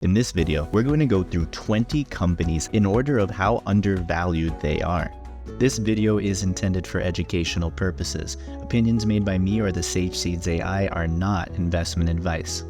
In this video, we're going to go through 20 companies in order of how undervalued they are. This video is intended for educational purposes. Opinions made by me or the Sage Seeds AI are not investment advice.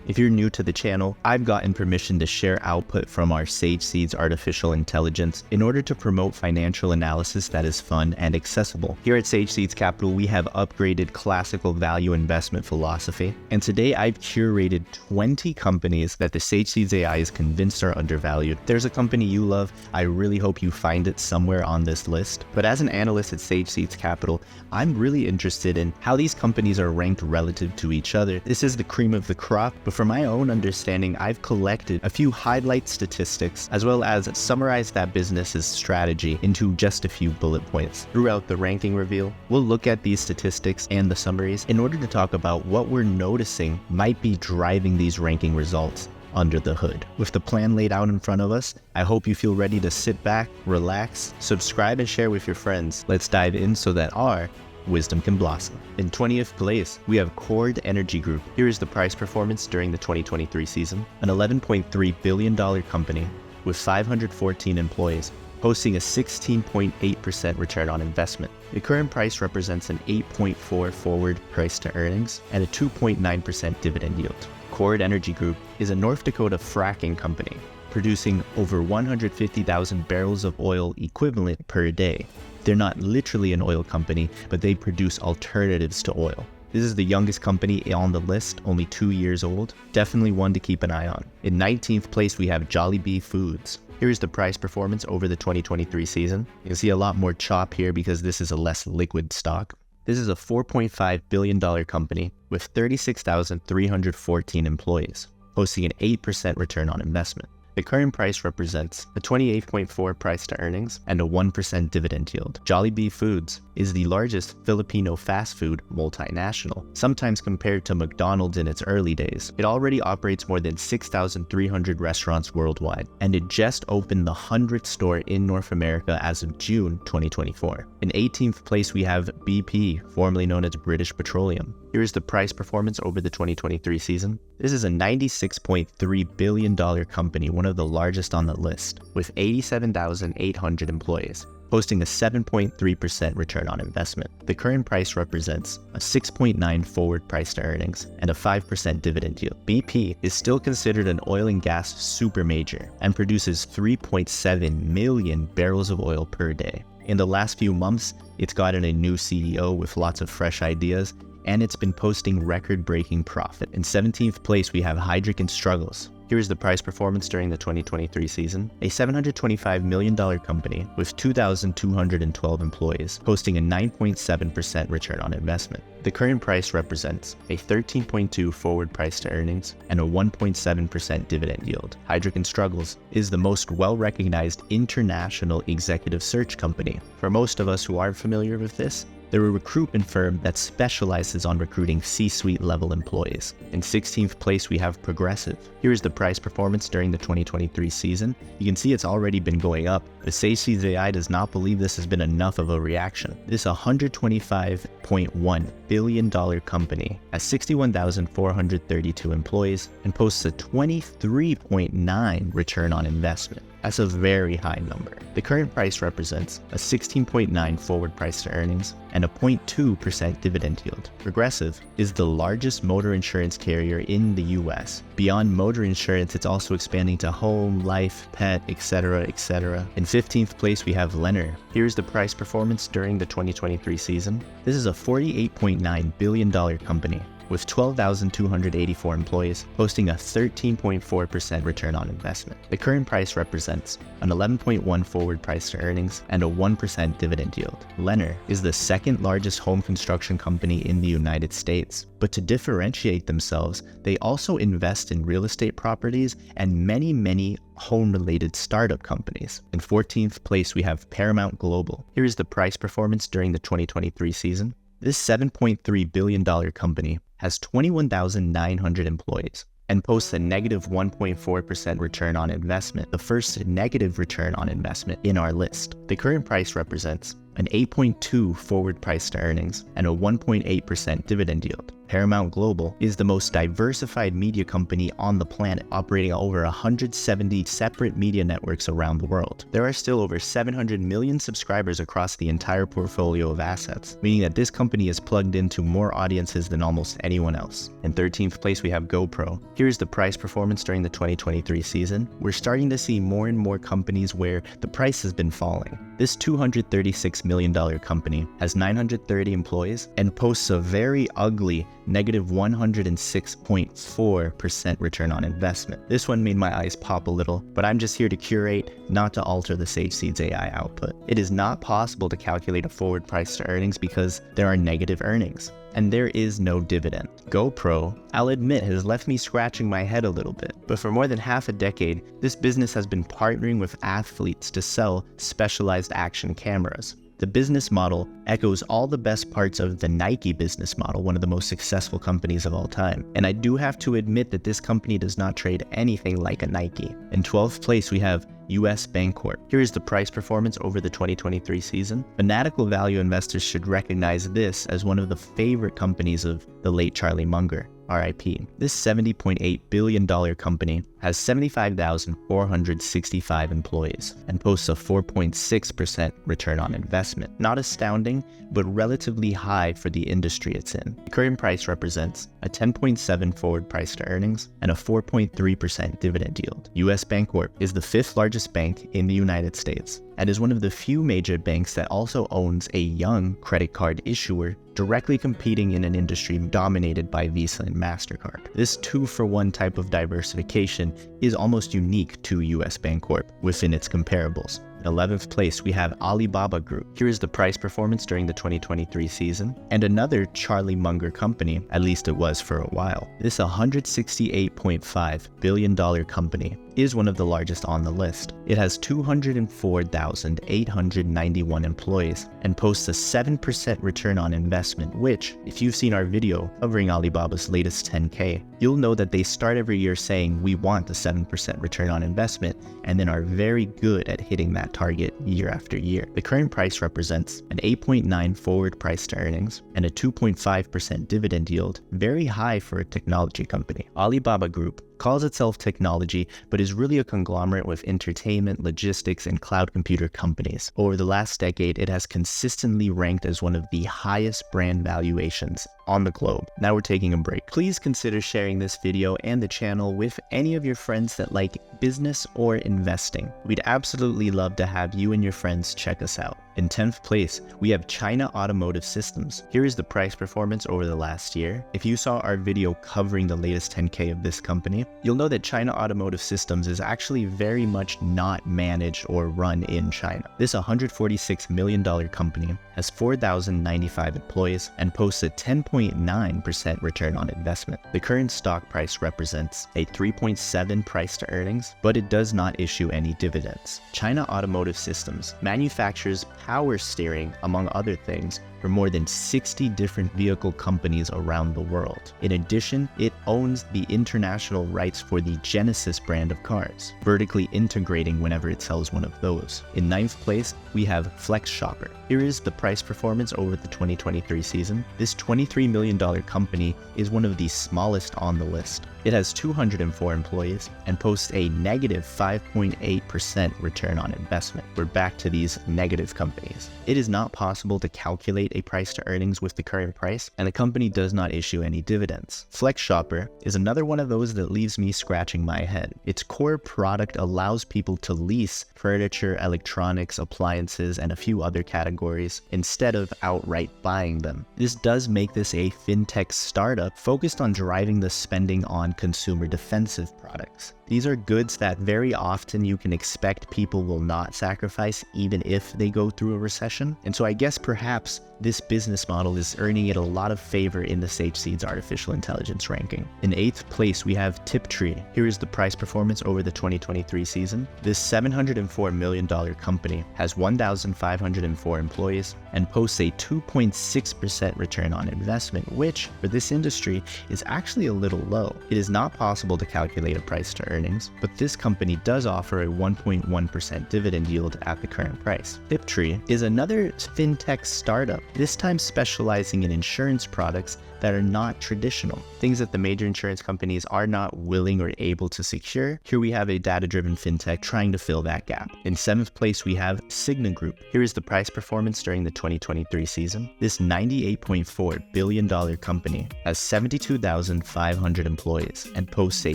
If you're new to the channel, I've gotten permission to share output from our Sage Seeds artificial intelligence in order to promote financial analysis that is fun and accessible. Here at Sage Seeds Capital, we have upgraded classical value investment philosophy, and today I've curated 20 companies that the Sage Seeds AI is convinced are undervalued. If there's a company you love, I really hope you find it somewhere on this list. But as an analyst at Sage Seeds Capital, I'm really interested in how these companies are ranked relative to each other. This is the cream of the crop, but for my own understanding, I've collected a few highlight statistics as well as summarized that business's strategy into just a few bullet points. Throughout the ranking reveal, we'll look at these statistics and the summaries in order to talk about what we're noticing might be driving these ranking results under the hood. With the plan laid out in front of us, I hope you feel ready to sit back, relax, subscribe, and share with your friends. Let's dive in so that our wisdom can blossom. In 20th place, we have Cord Energy Group. Here is the price performance during the 2023 season. An $11.3 billion company with 514 employees, posting a 16.8% return on investment. The current price represents an 8.4 forward price to earnings and a 2.9% dividend yield. Cord Energy Group is a North Dakota fracking company, producing over 150,000 barrels of oil equivalent per day. They're not literally an oil company, but they produce alternatives to oil. This is the youngest company on the list, only 2 years old. Definitely one to keep an eye on. In 19th place, we have Jollibee Foods. Here's the price performance over the 2023 season. You can see a lot more chop here because this is a less liquid stock. This is a $4.5 billion company with 36,314 employees, posting an 8% return on investment. The current price represents a 28.4 price to earnings and a 1% dividend yield. Jollibee Foods is the largest Filipino fast food multinational, sometimes compared to McDonald's in its early days. It already operates more than 6,300 restaurants worldwide, and it just opened the 100th store in North America as of June 2024. In 18th place, we have BP, formerly known as British Petroleum. Here is the price performance over the 2023 season. This is a $96.3 billion company, one of the largest on the list, with 87,800 employees, posting a 7.3% return on investment. The current price represents a 6.9 forward price to earnings and a 5% dividend yield. BP is still considered an oil and gas super major and produces 3.7 million barrels of oil per day. In the last few months, it's gotten a new CEO with lots of fresh ideas, and it's been posting record-breaking profit. In 17th place, we have Heidrick & Struggles. Here's the price performance during the 2023 season. A $725 million company with 2,212 employees, posting a 9.7% return on investment. The current price represents a 13.2 forward price to earnings and a 1.7% dividend yield. Heidrick & Struggles is the most well-recognized international executive search company. For most of us who aren't familiar with this, they're a recruitment firm that specializes on recruiting C-suite level employees. In 16th place, we have Progressive. Here's the price performance during the 2023 season. You can see it's already been going up, but Sage Seeds AI does not believe this has been enough of a reaction. This $125.1 billion company has 61,432 employees and posts a 23.9 return on investment. That's a very high number. The current price represents a 16.9 forward price to earnings and a 0.2% dividend yield. Progressive is the largest motor insurance carrier in the US. Beyond motor insurance, it's also expanding to home, life, pet, etc., etc. In 15th place, we have Lennar. Here's the price performance during the 2023 season. This is a $48.9 billion company with 12,284 employees, posting a 13.4% return on investment. The current price represents an 11.1 forward price to earnings and a 1% dividend yield. Lennar is the second largest home construction company in the United States, but to differentiate themselves, they also invest in real estate properties and many home-related startup companies. In 14th place, we have Paramount Global. Here is the price performance during the 2023 season. This $7.3 billion company has 21,900 employees and posts a negative 1.4% return on investment, the first negative return on investment in our list. The current price represents an 8.2 forward price to earnings and a 1.8% dividend yield. Paramount Global is the most diversified media company on the planet, operating over 170 separate media networks around the world. There are still over 700 million subscribers across the entire portfolio of assets, meaning that this company is plugged into more audiences than almost anyone else. In 13th place, we have GoPro. Here's the price performance during the 2023 season. We're starting to see more and more companies where the price has been falling. This $236 million company has 930 employees and posts a very ugly negative 106.4% return on investment. This one made my eyes pop a little, but I'm just here to curate, not to alter the Sage Seeds AI output. It is not possible to calculate a forward price to earnings because there are negative earnings, and there is no dividend. GoPro, I'll admit, has left me scratching my head a little bit, but for more than half a decade, this business has been partnering with athletes to sell specialized action cameras. The business model echoes all the best parts of the Nike business model, one of the most successful companies of all time. And I do have to admit that this company does not trade anything like a Nike. In 12th place, we have US Bancorp. Here is the price performance over the 2023 season. Fanatical value investors should recognize this as one of the favorite companies of the late Charlie Munger, RIP. This $70.8 billion company has 75,465 employees and posts a 4.6% return on investment. Not astounding, but relatively high for the industry it's in. The current price represents a 10.7 forward price to earnings and a 4.3% dividend yield. US Bancorp is the 5th largest bank in the United States and is one of the few major banks that also owns a young credit card issuer, directly competing in an industry dominated by Visa and MasterCard. This 2-for-1 type of diversification is almost unique to US Bancorp within its comparables. In 11th place, we have Alibaba Group. Here is the price performance during the 2023 season, and another Charlie Munger company, at least it was for a while. This $168.5 billion company is one of the largest on the list. It has 204,891 employees and posts a 7% return on investment, which, if you've seen our video covering Alibaba's latest 10K, you'll know that they start every year saying we want a 7% return on investment and then are very good at hitting that target year after year. The current price represents an 8.9 forward price to earnings and a 2.5% dividend yield, very high for a technology company. Alibaba Group calls itself technology, but is really a conglomerate with entertainment, logistics, and cloud computer companies. Over the last decade, it has consistently ranked as one of the highest brand valuations on the globe. Now we're taking a break. Please consider sharing this video and the channel with any of your friends that like business or investing. We'd absolutely love to have you and your friends check us out. In 10th place, we have China Automotive Systems. Here is the price performance over the last year. If you saw our video covering the latest 10K of this company, you'll know that China Automotive Systems is actually very much not managed or run in China. This $146 million company has 4,095 employees and posts a 10.9% return on investment. The current stock price represents a 3.7 price to earnings, but it does not issue any dividends. China Automotive Systems manufactures power steering, among other things, for more than 60 different vehicle companies around the world. In addition, it owns the international rights for the Genesis brand of cars, vertically integrating whenever it sells one of those. In 9th place, we have Flex Shopper. Here is the price performance over the 2023 season. This $23 million company is one of the smallest on the list. It has 204 employees and posts a negative 5.8% return on investment. We're back to these negative companies. It is not possible to calculate a price to earnings with the current price, and the company does not issue any dividends. Flex Shopper is another one of those that leaves me scratching my head. Its core product allows people to lease furniture, electronics, appliances, and a few other categories instead of outright buying them. This does make this a fintech startup focused on driving the spending on consumer defensive products. These are goods that very often you can expect people will not sacrifice even if they go through a recession. And so I guess perhaps this business model is earning it a lot of favor in the Sage Seeds artificial intelligence ranking. In 8th place, we have Tiptree. Here is the price performance over the 2023 season. This $704 million company has 1,504 employees and posts a 2.6% return on investment, which for this industry is actually a little low. It is not possible to calculate a price to earnings, but this company does offer a 1.1% dividend yield at the current price. Tiptree is another fintech startup, this time specializing in insurance products that are not traditional, things that the major insurance companies are not willing or able to secure. Here we have a data-driven fintech trying to fill that gap. In 7th place, we have Cigna Group. Here is the price performance during the 2023 season. This $98.4 billion company has 72,500 employees and posts a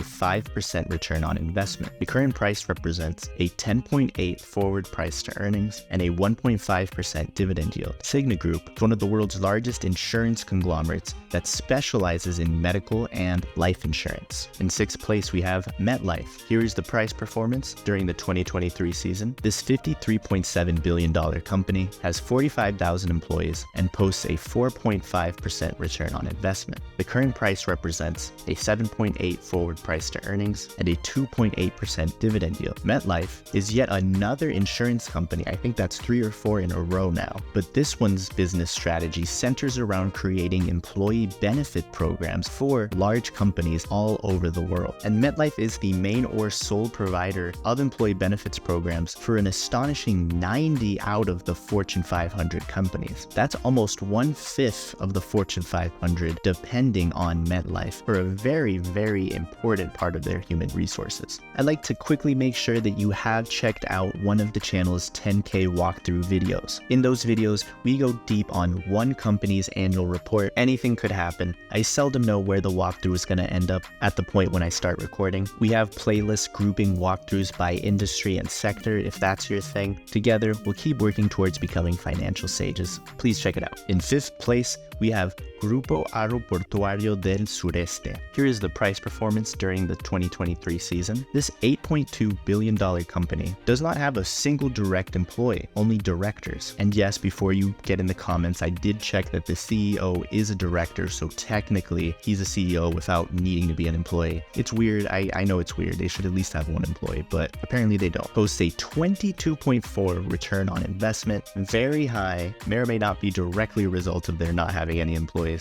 5% return on investment. The current price represents a 10.8 forward price to earnings and a 1.5% dividend yield. Cigna Group is one of the world's largest insurance conglomerates that specializes in medical and life insurance. In 6th place, we have MetLife. Here is the price performance during the 2023 season. This $53.7 billion company has 45,000 employees and posts a 4.5% return on investment. The current price represents a 7.8 forward price to earnings and a 2.8% dividend yield. MetLife is yet another insurance company. I think that's 3 or 4 in a row now. But this one's business strategy centers around creating employee benefit programs for large companies all over the world. And MetLife is the main or sole provider of employee benefits programs for an astonishing 90 out of the Fortune 500 companies. That's almost 1/5 of the Fortune 500 depending on MetLife for a very, very important part of their human resources. I'd like to quickly make sure that you have checked out one of the channel's 10K walkthrough videos. In those videos, we go deep on one company's annual report. Anything could happen. I seldom know where the walkthrough is going to end up at the point when I start recording. We have playlists grouping walkthroughs by industry and sector if that's your thing. Together, we'll keep working towards becoming financial sages. Please check it out. In 5th place, we have Grupo Aeroportuario del Sureste. Here is the price performance during the 2023 season. This $8.2 billion company does not have a single direct employee, only directors. And yes, before you get in the comments, I did check that the CEO is a director, so technically he's a CEO without needing to be an employee. It's weird. I know it's weird. They should at least have one employee, but apparently they don't. Posts a 22.4 return on investment, very high, may or may not be directly a result of their not having any employees.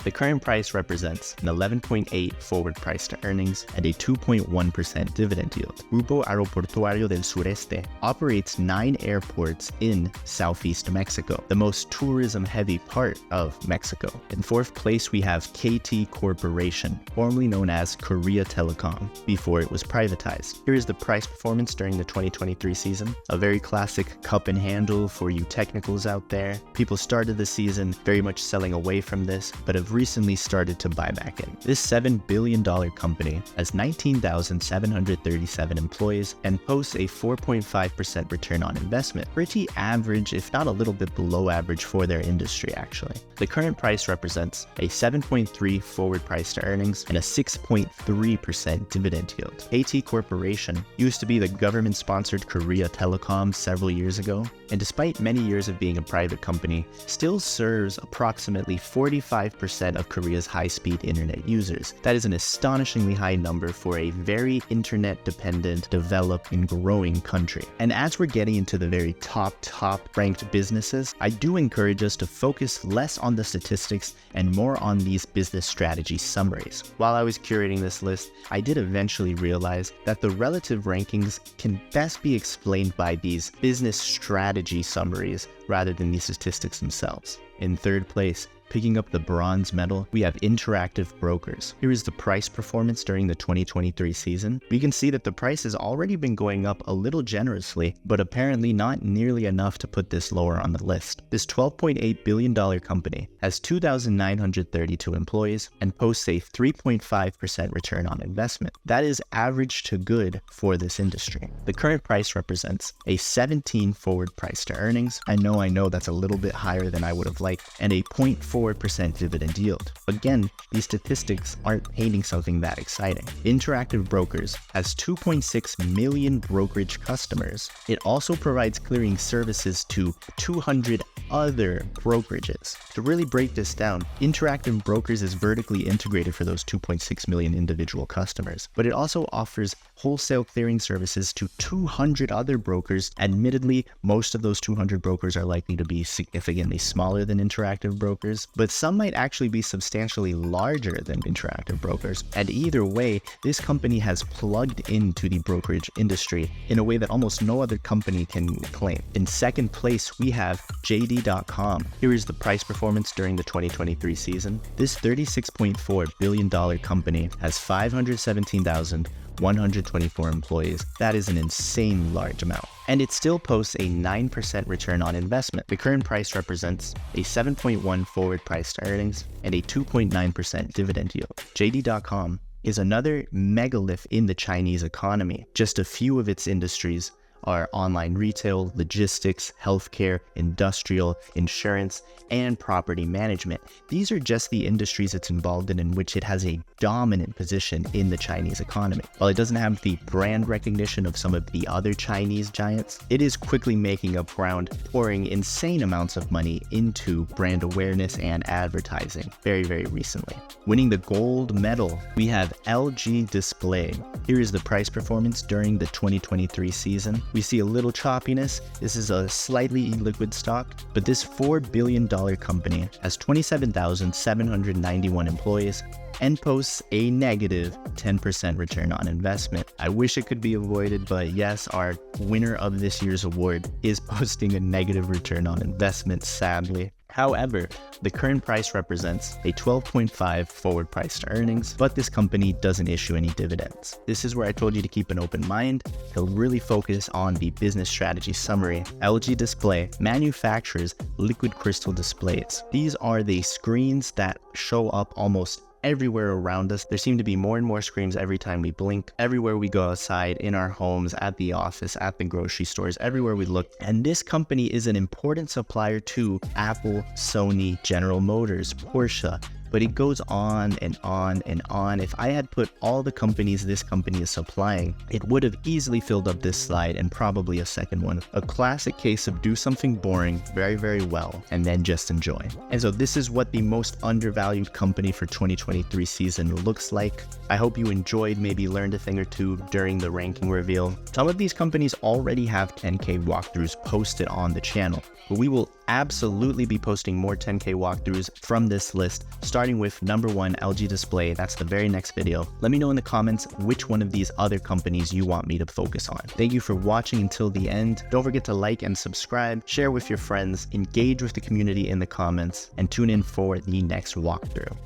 The current price represents an 11.8 forward price to earnings and a 2.1% dividend yield. Grupo Aeroportuario del Sureste operates 9 airports in Southeast Mexico, the most tourism-heavy part of Mexico. In 4th place, we have KT Corporation, formerly known as Korea Telecom, before it was privatized. Here is the price performance during the 2023 season. A very classic cup and handle for you technicals out there. People started the season very much selling away from this, but have recently started to buy back in. This $7 billion company has 19,737 employees and posts a 4.5% return on investment. Pretty average, if not a little bit below average for their industry, actually. The current price represents a 7.3 forward price to earnings and a 6.3% dividend yield. KT Corporation used to be the government-sponsored Korea Telecom several years ago, and despite many years of being a private company, still serves approximately 45% of Korea's high-speed internet users. That is an astonishingly high number for a very internet-dependent, developed, and growing country. And as we're getting into the very top ranked businesses, I do encourage us to focus less on the statistics and more on these business strategy summaries. While I was curating this list, I did eventually realize that the relative rankings can best be explained by these business strategy summaries rather than the statistics themselves. In 3rd place, picking up the bronze medal, we have Interactive Brokers. Here is the price performance during the 2023 season. We can see that the price has already been going up a little generously, but apparently not nearly enough to put this lower on the list. This $12.8 billion company has 2,932 employees and posts a 3.5% return on investment. That is average to good for this industry. The current price represents a 17 forward price to earnings. I know that's a little bit higher than I would have liked, and a 0.4% dividend yield. Again, these statistics aren't painting something that exciting. Interactive Brokers has 2.6 million brokerage customers. It also provides clearing services to 200 other brokerages. To really break this down, Interactive Brokers is vertically integrated for those 2.6 million individual customers, but it also offers wholesale clearing services to 200 other brokers. Admittedly, most of those 200 brokers are likely to be significantly smaller than Interactive Brokers, but some might actually be substantially larger than Interactive Brokers. And either way, this company has plugged into the brokerage industry in a way that almost no other company can claim. In 2nd place, we have JD JD.com. Here is the price performance during the 2023 season. This $36.4 billion company has 517,124 employees. That is an insane large amount. And it still posts a 9% return on investment. The current price represents a 7.1 forward price to earnings and a 2.9% dividend yield. JD.com is another megalith in the Chinese economy. Just a few of its industries are online retail, logistics, healthcare, industrial, insurance, and property management. These are just the industries it's involved in which it has a dominant position in the Chinese economy. While it doesn't have the brand recognition of some of the other Chinese giants, it is quickly making up ground, pouring insane amounts of money into brand awareness and advertising very, very recently. Winning the gold medal, we have LG Display. Here is the price performance during the 2023 season. We see a little choppiness. This is a slightly illiquid stock, but this $4 billion company has 27,791 employees and posts a negative 10% return on investment. I wish it could be avoided, but yes, our winner of this year's award is posting a negative return on investment, sadly. However, the current price represents a 12.5 forward price to earnings, but this company doesn't issue any dividends. This is where I told you to keep an open mind. They'll really focus on the business strategy summary. LG Display manufactures liquid crystal displays. These are the screens that show up almost everywhere around us. There seem to be more and more screens every time we blink, everywhere we go outside, in our homes, at the office, at the grocery stores, everywhere we look. And this company is an important supplier to Apple, Sony, General Motors, Porsche, but it goes on and on and on. If I had put all the companies this company is supplying, it would have easily filled up this slide and probably a second one. A classic case of do something boring very, very well and then just enjoy. And so this is what the most undervalued company for 2023 season looks like. I hope you enjoyed, maybe learned a thing or two during the ranking reveal. Some of these companies already have 10K walkthroughs posted on the channel, but we will absolutely be posting more 10K walkthroughs from this list, starting with number 1, LG Display. That's the very next video. Let me know in the comments which one of these other companies you want me to focus on. Thank you for watching until the end. Don't forget to like and subscribe, share with your friends, engage with the community in the comments, and tune in for the next walkthrough.